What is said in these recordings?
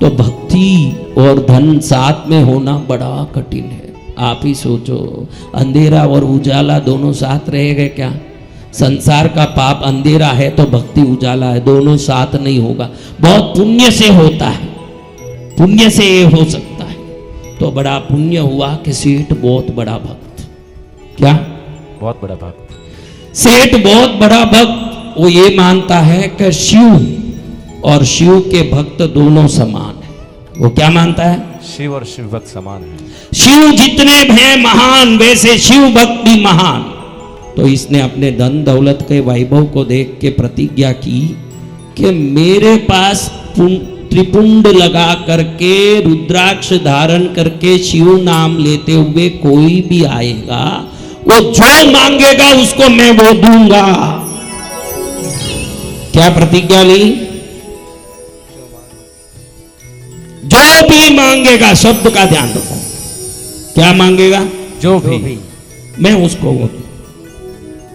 तो भक्ति और धन साथ में होना बड़ा कठिन है। आप ही सोचो, अंधेरा और उजाला दोनों साथ रहेंगे क्या? संसार का पाप अंधेरा है तो भक्ति उजाला है, दोनों साथ नहीं होगा। बहुत पुण्य से होता है, पुण्य से ये हो सकता है। तो बड़ा पुण्य हुआ कि सेठ बहुत बड़ा भक्त। क्या? बहुत बड़ा भक्त। सेठ बहुत बड़ा भक्त, वो ये मानता है कि शिव और शिव के भक्त दोनों समान है। वो क्या मानता है? शिव और शिव भक्त समान है। शिव जितने हैं महान, वैसे शिव भक्त भी महान। तो इसने अपने धन दौलत के वैभव को देख के प्रतिज्ञा की कि मेरे पास त्रिपुंड लगा करके, रुद्राक्ष धारण करके, शिव नाम लेते हुए कोई भी आएगा, वो जो मांगेगा उसको मैं वो दूंगा। क्या प्रतिज्ञा ली? जो भी मांगेगा, शब्द का ध्यान रखो, क्या मांगेगा? जो भी मैं उसको वो दूं।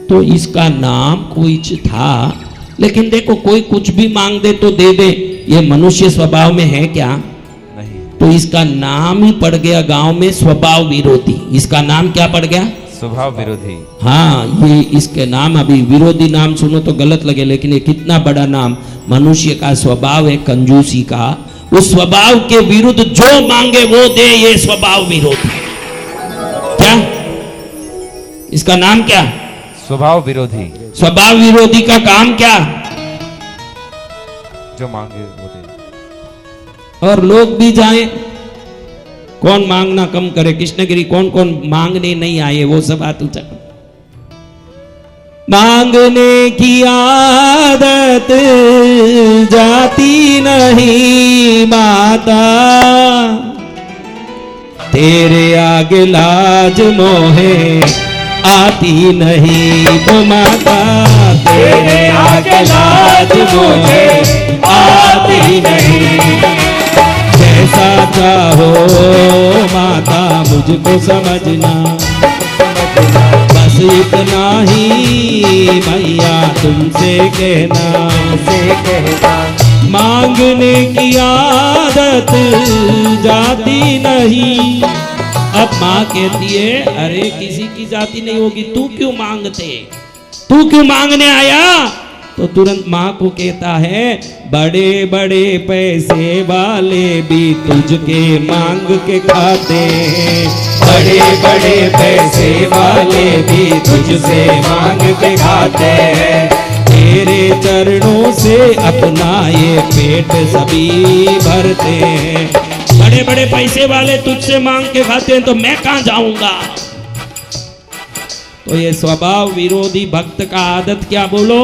तो इसका नाम कुछ था, लेकिन देखो कोई कुछ भी मांग दे तो दे दे, ये मनुष्य स्वभाव में है क्या? नहीं। तो इसका नाम ही पड़ गया गांव में स्वभाव विरोधी। इसका नाम क्या पड़ गया? स्वभाव विरोधी। हाँ, ये इसके नाम, अभी विरोधी नाम सुनो तो गलत लगे, लेकिन ये कितना बड़ा नाम। मनुष्य का स्वभाव है कंजूसी का, उस स्वभाव के विरुद्ध जो मांगे वो दे, ये स्वभाव विरोधी। क्या इसका नाम? क्या? स्वभाव विरोधी। स्वभाव विरोधी का काम क्या? जो मांगे वो दे। और लोग भी जाएं, कौन मांगना कम करे? कृष्णगिरी कौन कौन मांगने नहीं आए वो सब हाथ ऊंचा। मांगने की आदत जाती नहीं माता, तेरे आगे लाज मोहे आती नहीं वो माता, तेरे आगे लाज मोहे आती नहीं। जैसा चाहो माता मुझको समझना, बस इतना ही मैया तुमसे कहना, मांगने की आदत जाती नहीं। अब माँ कहती है, अरे किसी की जाती नहीं होगी, तू क्यों मांगते, तू क्यों मांगने आया? तो तुरंत माँ को कहता है, बड़े बड़े पैसे वाले भी तुझके मांग के खाते हैं, बड़े बड़े पैसे वाले भी तुझसे मांग के खाते हैं, तेरे चरणों से अपना ये पेट सभी भरते हैं। बड़े बड़े पैसे वाले तुझसे मांग के खाते हैं तो मैं कहां जाऊंगा? तो ये स्वभाव विरोधी भक्त का आदत क्या? बोलो,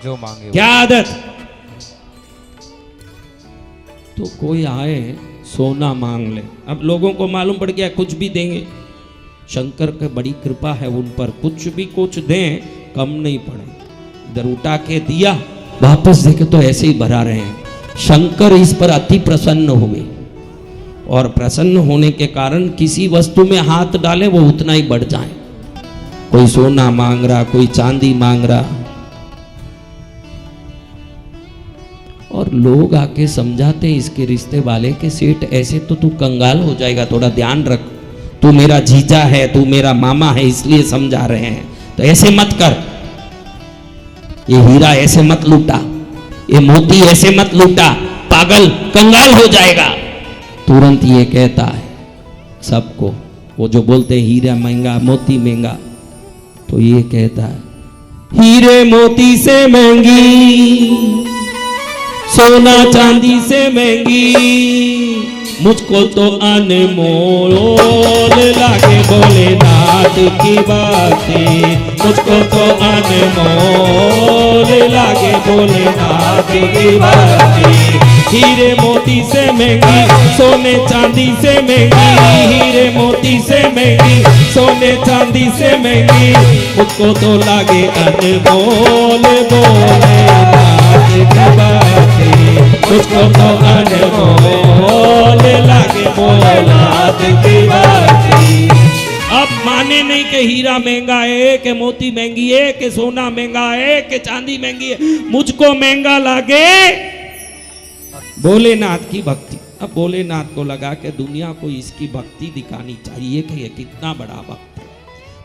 जो मांगे क्या आदत? तो कोई आए सोना मांग ले, अब लोगों को मालूम पड़ गया कुछ भी देंगे। शंकर की बड़ी कृपा है उन पर, कुछ भी कुछ दें कम नहीं पड़े। इधर उठा के दिया, वापस देखे तो ऐसे ही भरा रहे हैं। शंकर इस पर अति प्रसन्न हुए, और प्रसन्न होने के कारण किसी वस्तु में हाथ डाले वो उतना ही बढ़ जाए। कोई सोना मांग रहा, कोई चांदी मांग रहा, और लोग आके समझाते इसके रिश्ते वाले के, सेठ ऐसे तो तू कंगाल हो जाएगा, थोड़ा ध्यान रख, तू मेरा जीजा है, तू मेरा मामा है, इसलिए समझा रहे हैं, तो ऐसे मत कर, ये हीरा ऐसे मत लूटा, ये मोती ऐसे मत लूटा, पागल कंगाल हो जाएगा। तुरंत ये कहता है सबको, वो जो बोलते हैं हीरा महंगा मोती महंगा, तो ये कहता है हीरे मोती से महंगी, सोना चांदी से महंगी, मुझको तो अनमोल लागे भोलेनाथ की बातें, मुझको तो अनमोल लागे भोलेनाथ की बातें। हीरे मोती से महंगी, सोने चांदी से महंगी, हीरे मोती से महंगी, सोने चांदी से महंगी, मुझको तो लागे अनमोल भोलेनाथ की बातें, मुझको तो अनमोल लागे भोलेनाथ की बातें। अब माने नहीं कि हीरा महंगा है, कि मोती महंगी है, कि सोना महंगा है, कि चांदी महंगी है, मुझको महंगा लागे भोलेनाथ की भक्ति। अब भोलेनाथ को लगा कि दुनिया को इसकी भक्ति दिखानी चाहिए कि ये कितना बड़ा भक्त है।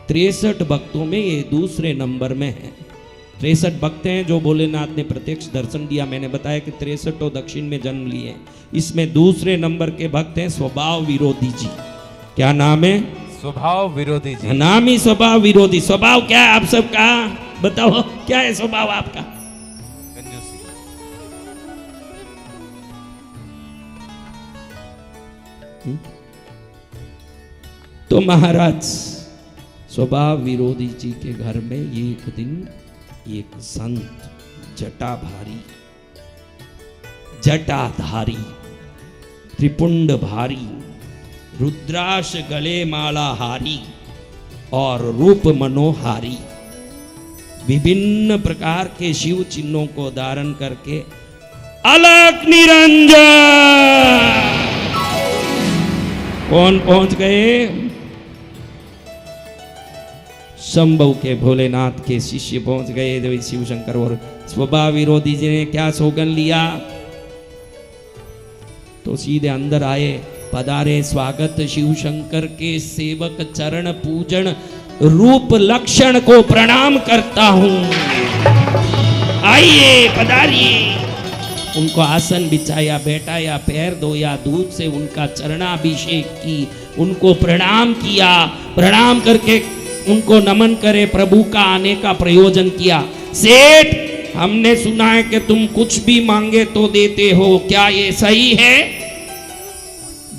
63 भक्तों में ये दूसरे नंबर में है। 63 भक्त हैं जो भोलेनाथ ने प्रत्यक्ष दर्शन दिया। मैंने बताया कि 63 दक्षिण में जन्म लिए। इसमें दूसरे नंबर के भक्त हैं स्वभाव विरोधी जी। क्या नाम है? स्वभाव विरोधी जी। नाम ही स्वभाव विरोधी। स्वभाव क्या है आप सबका? बताओ क्या है स्वभाव आपका? कंजूसी। तो महाराज स्वभाव विरोधी जी के घर में एक दिन एक संत जटाधारी त्रिपुंड भारी रुद्राक्ष गले माला हारी और रूप मनोहारी विभिन्न प्रकार के शिव चिन्हों को धारण करके अलख निरंजन कौन पहुंच गए? शंभु के भोलेनाथ के शिष्य पहुंच गए। देवी शिव शंकर और स्वभाव विरोधी जी ने क्या सौगन लिया? तो सीधे अंदर आए। पधारे, स्वागत शिव शंकर के सेवक, चरण पूजन रूप लक्षण को प्रणाम करता हूं। आइए पधारिए। उनको आसन बिछाया, बैठाया, पैर धोया, दूध से उनका चरणाभिषेक की, उनको प्रणाम किया। प्रणाम करके उनको नमन करे, प्रभु का आने का प्रयोजन किया। सेठ, हमने सुना है कि तुम कुछ भी मांगे तो देते हो, क्या ये सही है?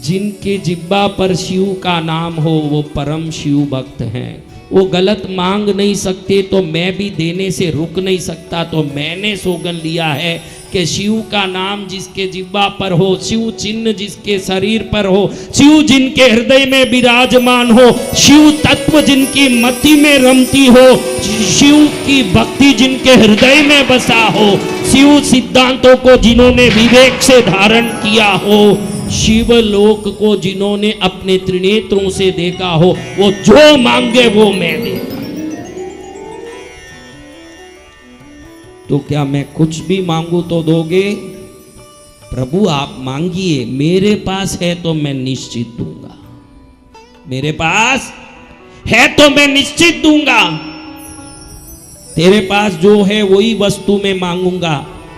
जिनके जिब्बा पर शिव का नाम हो वो परम शिव भक्त हैं। वो गलत मांग नहीं सकते तो मैं भी देने से रुक नहीं सकता। तो मैंने सौगन लिया है कि शिव का नाम जिसके जिब्बा पर हो, शिव चिन्ह जिसके शरीर पर हो, शिव जिनके हृदय में विराजमान हो, शिव तत्व जिनकी मति में रमती हो, शिव की भक्ति जिनके हृदय में बसा हो, शिव सिद्धांतों को जिन्होंने विवेक से धारण किया हो, शिव लोक को जिन्होंने अपने त्रिनेत्रों से देखा हो, वो जो मांगे वो मैं देगा। तो क्या मैं कुछ भी मांगू तो दोगे? प्रभु आप मांगिए, मेरे पास है तो मैं निश्चित दूंगा। मेरे पास है तो मैं निश्चित दूंगा। तेरे पास जो है वही वस्तु मैं मांगूंगा।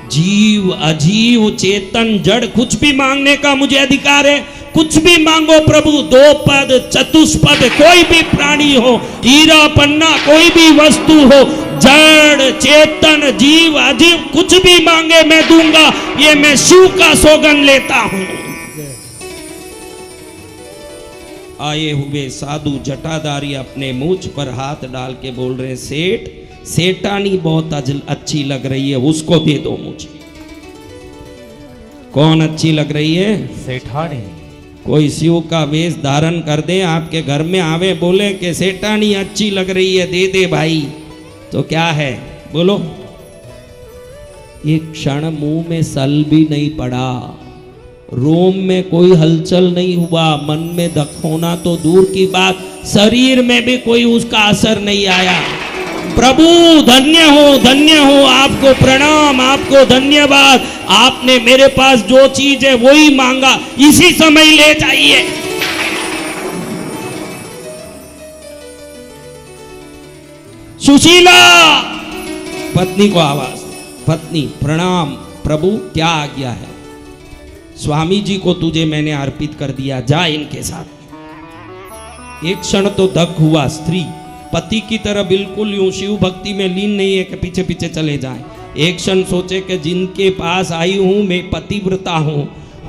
जीव, अजीव, चेतन, जड़, कुछ भी मांगने का मुझे अधिकार है। कुछ भी मांगो प्रभु। 2 पद, चतुष्पद, कोई भी प्राणी हो, हीरा पन्ना, कोई भी वस्तु हो, जड़, चेतन, जीव, अजीव, कुछ भी मांगे मैं दूंगा। ये मैं शिव का सौगन लेता हूं। आए हुए साधु जटाधारी अपने मूंछ पर हाथ डाल के बोल रहे, सेठ, सेठानी बहुत अच्छी लग रही है, उसको दे दो मुझे। कौन अच्छी लग रही है? सेठानी। कोई शिव का वेश धारण कर दे, आपके घर में आवे, बोले कि सेठानी अच्छी लग रही है, दे दे भाई, तो क्या है? बोलो। एक क्षण मुंह में सल भी नहीं पड़ा, रोम में कोई हलचल नहीं हुआ, मन में धक होना तो दूर की बात, शरीर में भी कोई उसका असर नहीं आया। प्रभु धन्य हो, आपको प्रणाम, आपको धन्यवाद। आपने मेरे पास जो चीज है वही मांगा, इसी समय ले जाइए। सुशीला, पत्नी को आवाज, पत्नी प्रणाम, प्रभु क्या आज्ञा है? स्वामी जी को तुझे मैंने अर्पित कर दिया, जा इनके साथ। एक क्षण तो धक हुआ। स्त्री पति की तरह बिल्कुल यूं शिव भक्ति में लीन नहीं है कि पीछे पीछे चले जाएं। एक क्षण सोचे कि जिनके पास आई हूं मैं पतिव्रता हूं,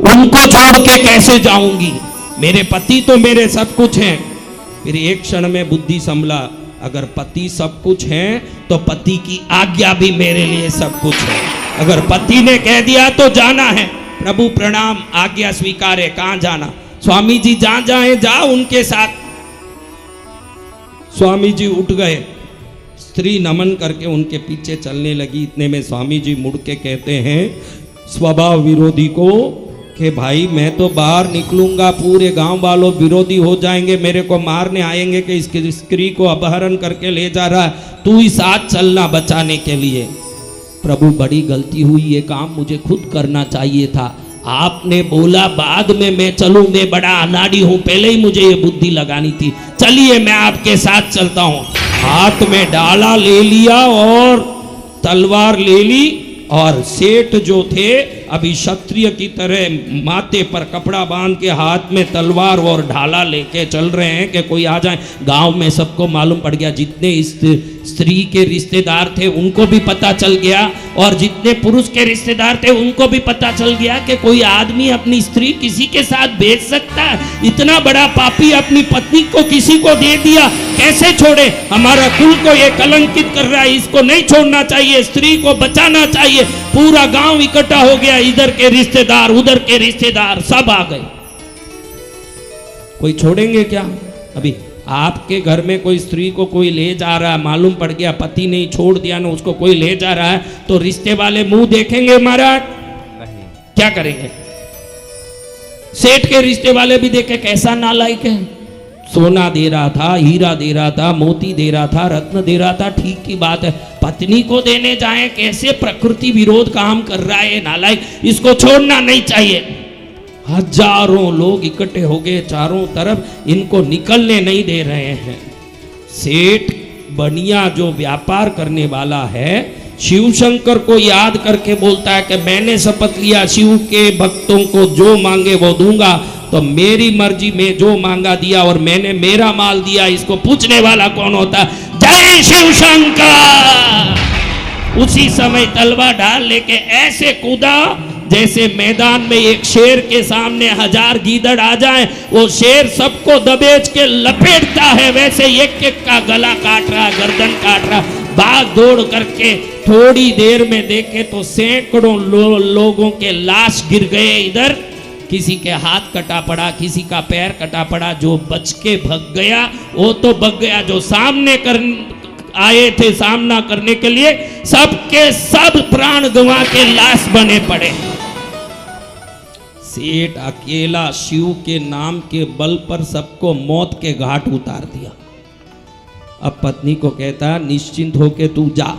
उनको छोड़ के कैसे जाऊंगी? मेरे पति तो मेरे सब कुछ हैं। फिर एक क्षण में बुद्धि संभला, अगर पति सब कुछ है तो पति की आज्ञा भी मेरे लिए सब कुछ है। अगर पति ने कह दिया तो जाना है। प्रभु प्रणाम, आज्ञा स्वीकार है, कहां जाना? स्वामी जी जहां जाए जा उनके साथ। स्वामी जी उठ गए, स्त्री नमन करके उनके पीछे चलने लगी। इतने में स्वामी जी मुड़ के कहते हैं स्वभाव विरोधी को कि भाई मैं तो बाहर निकलूंगा, पूरे गांव वालों विरोधी हो जाएंगे, मेरे को मारने आएंगे कि इसकी स्त्री को अपहरण करके ले जा रहा है, तू ही साथ चलना बचाने के लिए। प्रभु बड़ी गलती हुई, ये काम मुझे खुद करना चाहिए था। आपने बोला बाद में मैं चलूं, मैं बड़ा अनाड़ी हूं, पहले ही मुझे ये बुद्धि लगानी थी, चलिए मैं आपके साथ चलता हूं। हाथ में डाला ले लिया और तलवार ले ली, और सेठ जो थे अभी क्षत्रिय की तरह माथे पर कपड़ा बांध के हाथ में तलवार और ढाला लेके चल रहे हैं कि कोई आ जाए। गांव में सबको मालूम पड़ गया, जितने इस स्त्री के रिश्तेदार थे उनको भी पता चल गया, और जितने पुरुष के रिश्तेदार थे उनको भी पता चल गया कि कोई आदमी अपनी स्त्री किसी के साथ भेज सकता है। इतना बड़ा पापी अपनी पत्नी को किसी को दे दिया, कैसे छोड़े? हमारा कुल को ये कलंकित कर रहा है, इसको नहीं छोड़ना चाहिए, स्त्री को बचाना चाहिए। पूरा गांव इकट्ठा हो गया, इधर के रिश्तेदार उधर के रिश्तेदार सब आ गए। कोई छोड़ेंगे क्या? अभी आपके घर में कोई स्त्री को कोई ले जा रहा है, मालूम पड़ गया पति ने छोड़ दिया ना, उसको कोई ले जा रहा है, तो रिश्ते वाले मुंह देखेंगे महाराज? नहीं। क्या करेंगे? सेठ के रिश्ते वाले भी देखे कैसा नालायक है, सोना दे रहा था, हीरा दे रहा था, मोती दे रहा था, रत्न दे रहा था, ठीक की बात है, पत्नी को देने जाए कैसे प्रकृति विरोध काम कर रहा है नालायक, इसको छोड़ना नहीं चाहिए। हजारों लोग इकट्ठे हो गए चारों तरफ, इनको निकलने नहीं दे रहे हैं। सेठ बनिया जो व्यापार करने वाला है, शिव शंकर को याद करके बोलता है कि मैंने शपथ लिया शिव के भक्तों को जो मांगे वो दूंगा, तो मेरी मर्जी में जो मांगा दिया और मैंने मेरा माल दिया, इसको पूछने वाला कौन होता? जय शिव शंकर। उसी समय तलवार डाल लेके ऐसे कूदा जैसे मैदान में एक शेर के सामने 1000 गीदड़ आ जाए, वो शेर सबको दबेच के लपेटता है, वैसे एक एक का गला काट रहा, गर्दन काट रहा। बाघ दौड़ करके थोड़ी देर में देखे तो सैकड़ों लोगों के लाश गिर गए इधर, किसी के हाथ कटा पड़ा, किसी का पैर कटा पड़ा। जो बच के भग गया वो तो भग गया, जो सामने आए थे सामना करने के लिए, सबके सब प्राण गंवा के लाश बने पड़े। सेठ अकेला शिव के नाम के बल पर सबको मौत के घाट उतार दिया। अब पत्नी को कहता निश्चिंत होके तू जा।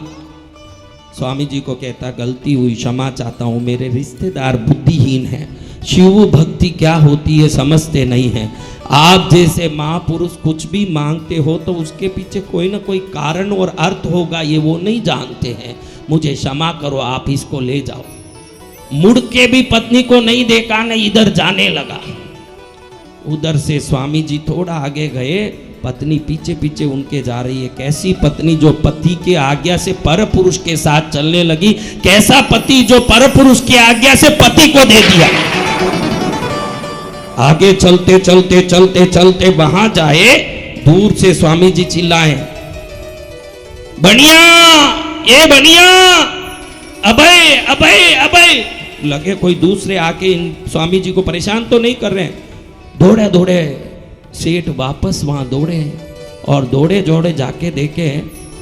स्वामी जी को कहता गलती हुई, क्षमा चाहता हूं, मेरे रिश्तेदार बुद्धिहीन हैं, शिव भक्ति क्या होती है समझते नहीं हैं। आप जैसे महापुरुष कुछ भी मांगते हो तो उसके पीछे कोई ना कोई कारण और अर्थ होगा, ये वो नहीं जानते हैं, मुझे क्षमा करो, आप इसको ले जाओ। मुड़ के भी पत्नी को नहीं देखा, नहीं इधर जाने लगा। उधर से स्वामी जी थोड़ा आगे गए, पत्नी पीछे पीछे उनके जा रही है। कैसी पत्नी जो पति के आज्ञा से पर पुरुष के साथ चलने लगी, कैसा पति जो पर पुरुष की आज्ञा से पति को दे दिया। आगे चलते चलते चलते चलते वहां जाए, दूर से स्वामी जी चिल्लाए बनिया, ये बनिया, अभय अभय अभय। लगे कोई दूसरे आके इन स्वामी जी को परेशान तो नहीं कर रहे हैं। दौड़े दौड़े सेठ वापस वहां दौड़े, और दौड़े दौड़े जाके देखे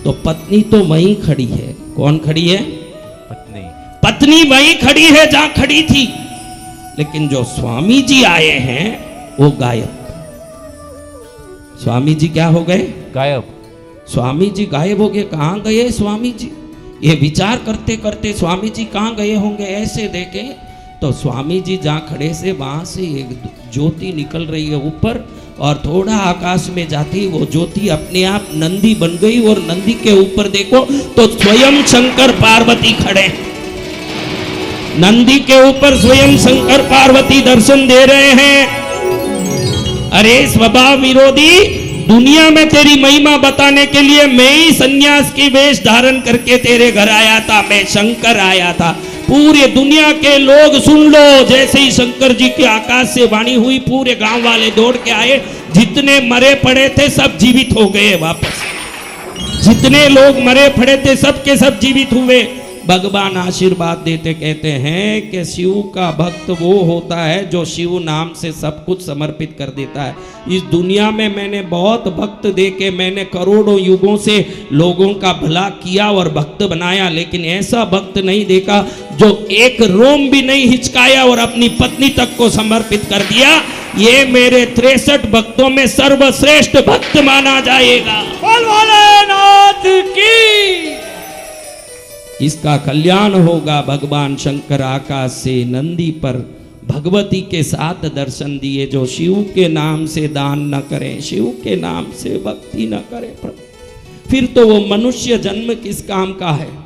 तो पत्नी तो वहीं खड़ी है। कौन खड़ी है? पत्नी। पत्नी वहीं खड़ी है जहां खड़ी थी, लेकिन जो स्वामी जी आए हैं वो गायब। स्वामी जी क्या हो गए? गायब। स्वामी जी गायब हो गए। कहां गए स्वामी जी? ये विचार करते करते स्वामी जी कहां गए होंगे, ऐसे देखे तो स्वामी जी जहां खड़े से वहां से एक ज्योति निकल रही है ऊपर, और थोड़ा आकाश में जाती वो ज्योति अपने आप नंदी बन गई, और नंदी के ऊपर देखो तो स्वयं शंकर पार्वती खड़े। नंदी के ऊपर स्वयं शंकर पार्वती दर्शन दे रहे हैं। अरे स्वभाव विरोधी, दुनिया में तेरी महिमा बताने के लिए मैं ही सन्यास की वेश धारण करके तेरे घर आया था, मैं शंकर आया था। पूरे दुनिया के लोग सुन लो। जैसे ही शंकर जी की आकाश से वाणी हुई, पूरे गांव वाले दौड़ के आए, जितने मरे पड़े थे सब जीवित हो गए वापस। जितने लोग मरे पड़े थे सब के सब जीवित हुए। भगवान आशीर्वाद देते कहते हैं कि शिव का भक्त वो होता है जो शिव नाम से सब कुछ समर्पित कर देता है। इस दुनिया में मैंने बहुत भक्त देखे, मैंने करोड़ों युगों से लोगों का भला किया और भक्त बनाया, लेकिन ऐसा भक्त नहीं देखा जो एक रोम भी नहीं हिचकाया और अपनी पत्नी तक को समर्पित कर दिया। ये मेरे 63 भक्तों में सर्वश्रेष्ठ भक्त माना जाएगा। बोल भोलेनाथ की। इसका कल्याण होगा। भगवान शंकर आकाश से नंदी पर भगवती के साथ दर्शन दिए, जो शिव के नाम से दान न करें, शिव के नाम से भक्ति न करें प्रभु, फिर तो वो मनुष्य जन्म किस काम का है।